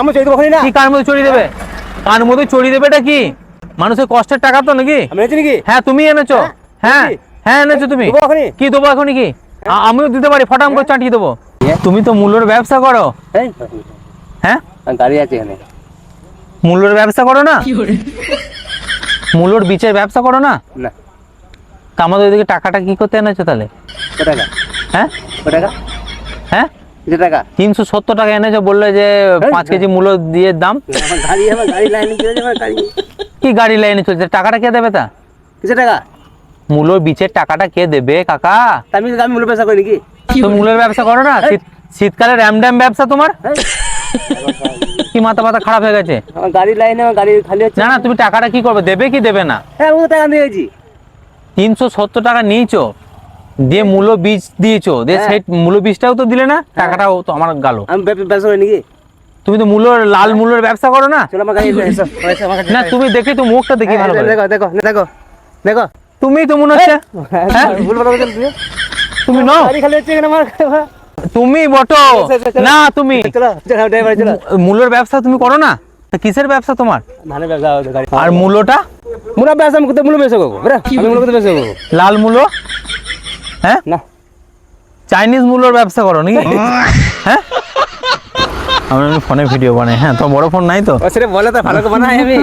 কার মধ্যে চড়িয়ে দেবো না? কি কার মধ্যে চড়িয়ে দেবে? কার মধ্যে চড়িয়ে দেবে? এটা কি মানুষের কষ্টের টাকা তো নাকি? আমি এনেছি নাকি? হ্যাঁ তুমি এনেছো। হ্যাঁ হ্যাঁ এনেছো তুমি। দেবো এখনই? কি দেবো এখনই? কি আমিও দিতে পারি, ফটাম করে চাটিয়ে দেবো। তুমি তো মূল্যর ব্যবসা করো। এই, হ্যাঁ গাড়ি আছে এখানে। মূল্যর ব্যবসা করো না? মূল্যর বীজের ব্যবসা করো না? না। তা আমাদের ওইদিকে টাকাটা কি করতে এনেছো তাহলে? কত টাকা? হ্যাঁ কত টাকা? হ্যাঁ কত টাকা? 370 টাকা এনেছো, বললে যে 5 কেজি মূল্য দিয়ে দাম। আমার গাড়ি লাইনে কি হয়েছে? আমার গাড়ি কি গাড়ি লাইনে চলছে? টাকাটা কে দেবে? তা কিসের টাকা? মূল্যর বীজের টাকাটা কে দেবে কাকা? আমি মূল্য ব্যবসা করি নাকি? তো মূল্যের ব্যবসা করো না? শীতকালে র্যামড্যাম ব্যবসা তোমার। কি মাথা পাতা খারাপ হয়ে গেছে? আমার গাড়ি লাইনে, আমার গাড়ি খালি হচ্ছে। না না, তুমি টাকাটা কি করবে? দেবে কি দেবে না? হ্যাঁ, ও টাকা নিয়েছি। 370 টাকা নিয়েছো, দিয়ে মূল্য বীজ দিয়েছো, দিয়ে সেই মূল্য বীজটাও তো দিলে না, টাকাটাও তো আমার গেল। আমি ব্যবসা করি নাকি? তুমি তো মূল্য লাল মূল্যের ব্যবসা করো না? চলো আমার গাড়ি এসো, এসো আমার কাছে। না তুমি দেখি তো মুখটা দেখি ভালো করে। দেখো দেখো দেখো দেখো। তুমি তো মনে হচ্ছে হ্যাঁ ভুল কথা বলছেন তুমি। তুমি নও, গাড়ি খালি হচ্ছে এখানে আমার। তুমি বটো না। তুমি চলো চলো ড্রাইভার চলো। মূল্যের ব্যবসা তুমি করো না? তা কিসের ব্যবসা তোমার? ধানের ব্যবসা গাড়ি। আর মূল্যটা? মুরা ব্যবসা আমি করতে মূল্য ব্যবসা করবো। আমি মূল্য করতে ব্যবসা করবো লাল মূল্য? হ্যাঁ না। চাইনিজ মূল্যর ব্যবসা করো নাকি? হ্যাঁ আমি ফোনে ভিডিও বানাই। হ্যাঁ তো বড় ফোন নাই তো? সেটা বলে তো ভালো করে বানাই আমি।